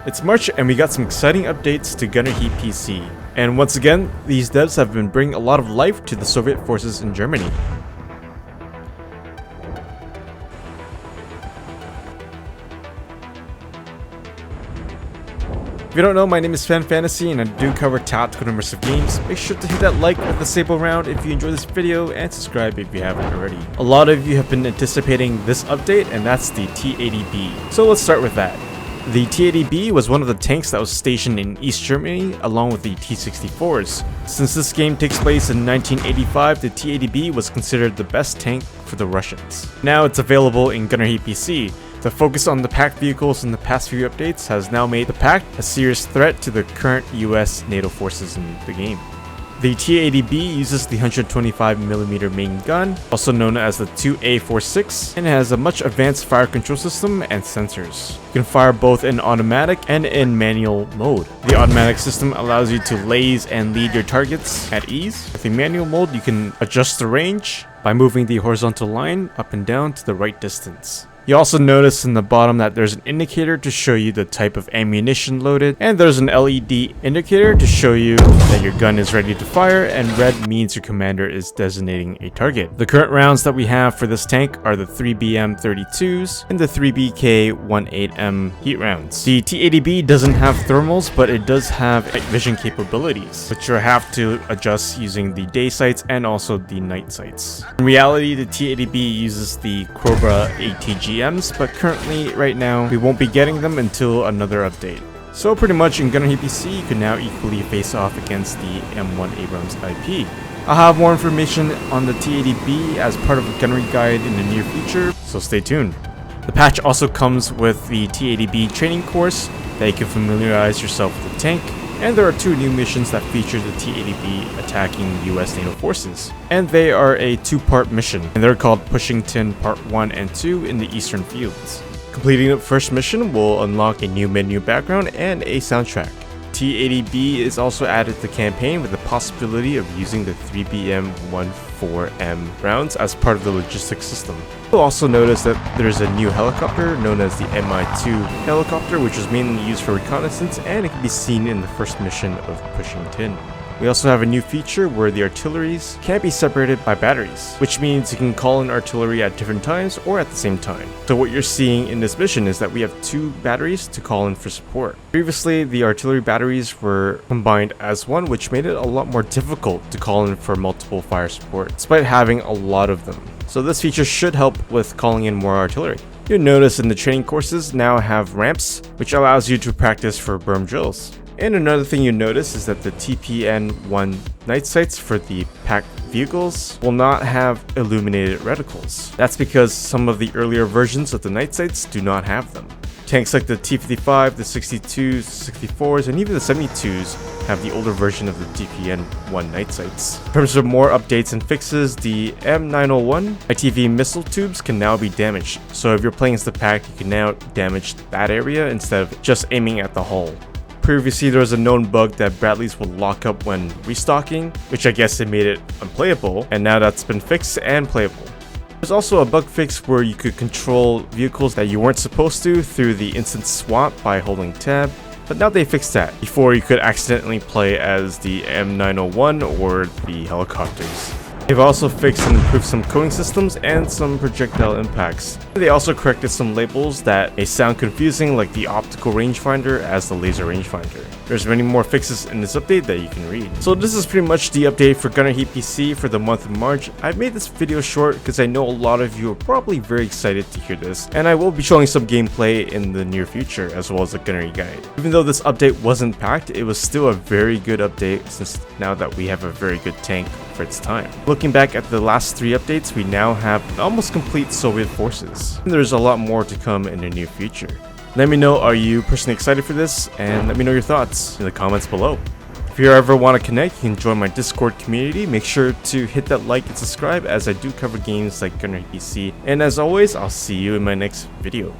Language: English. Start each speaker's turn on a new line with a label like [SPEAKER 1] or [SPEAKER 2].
[SPEAKER 1] It's March and we got some exciting updates to Gunner Heat PC. And once again, these devs have been bringing a lot of life to the Soviet forces in Germany. If you don't know, my name is Fan Fantasy and I do cover tactical and immersive games. Make sure to hit that like with the sable round if you enjoy this video and subscribe if you haven't already. A lot of you have been anticipating this update, and that's the T-80B. So let's start with that. The T-80B was one of the tanks that was stationed in East Germany along with the T-64s. Since this game takes place in 1985, the T-80B was considered the best tank for the Russians. Now it's available in Gunner Heat PC. The focus on the packed vehicles in the past few updates has now made the pack a serious threat to the current US NATO forces in the game. The T-80B uses the 125mm main gun, also known as the 2A46, and has a much advanced fire control system and sensors. You can fire both in automatic and in manual mode. The automatic system allows you to laze and lead your targets at ease. With the manual mode, you can adjust the range by moving the horizontal line up and down to the right distance. You also notice in the bottom that there's an indicator to show you the type of ammunition loaded, and there's an LED indicator to show you that your gun is ready to fire, and red means your commander is designating a target. The current rounds that we have for this tank are the 3BM32s and the 3BK18M heat rounds. The T-80B doesn't have thermals, but it does have night vision capabilities, which you'll have to adjust using the day sights and also the night sights. In reality, the T-80B uses the Cobra ATGMs, but currently, right now, we won't be getting them until another update. So pretty much in Gunner Heat PC, you can now equally face off against the M1 Abrams IP. I'll have more information on the T-80B as part of a gunnery guide in the near future, so stay tuned. The patch also comes with the T-80B training course that you can familiarize yourself with the tank, and there are 2 new missions that feature the T-80B attacking US NATO forces. And they are a 2-part mission, and they're called Pushing Tin Part 1 and 2 in the Eastern Fields. Completing the first mission will unlock a new menu background and a soundtrack. T-80B is also added to the campaign with the possibility of using the 3BM14M rounds as part of the logistics system. You'll also notice that there's a new helicopter known as the Mi-2 helicopter, which is mainly used for reconnaissance, and it can be seen in the first mission of Pushing Tin. We also have a new feature where the artilleries can't be separated by batteries, which means you can call in artillery at different times or at the same time. So what you're seeing in this mission is that we have 2 batteries to call in for support. Previously, the artillery batteries were combined as one, which made it a lot more difficult to call in for multiple fire support, despite having a lot of them. So this feature should help with calling in more artillery. You'll notice in the training courses now have ramps, which allows you to practice for berm drills. And another thing you notice is that the TPN-1 night sights for the packed vehicles will not have illuminated reticles. That's because some of the earlier versions of the night sights do not have them. Tanks like the T-55, the 62s, 64s, and even the 72s have the older version of the TPN-1 night sights. In terms of more updates and fixes, the M901 ITV missile tubes can now be damaged. So if you're playing as the pack, you can now damage that area instead of just aiming at the hull. Previously, there was a known bug that Bradleys would lock up when restocking, which I guess it made it unplayable, and now that's been fixed and playable. There's also a bug fix where you could control vehicles that you weren't supposed to through the instant swap by holding tab, but now they fixed that. Before, you could accidentally play as the M901 or the helicopters. They've also fixed and improved some coding systems and some projectile impacts. They also corrected some labels that may sound confusing, like the optical rangefinder as the laser rangefinder. There's many more fixes in this update that you can read. So this is pretty much the update for Gunner Heat PC for the month of March. I've made this video short because I know a lot of you are probably very excited to hear this, and I will be showing some gameplay in the near future as well as a gunnery guide. Even though this update wasn't packed, it was still a very good update since now that we have a very good tank for its time. Looking back at the last 3 updates, we now have almost complete Soviet forces, and there's a lot more to come in the near future. Let me know, are you personally excited for this? And let me know your thoughts in the comments below. If you ever want to connect, you can join my Discord community. Make sure to hit that like and subscribe as I do cover games like Gunner PC. And as always, I'll see you in my next video.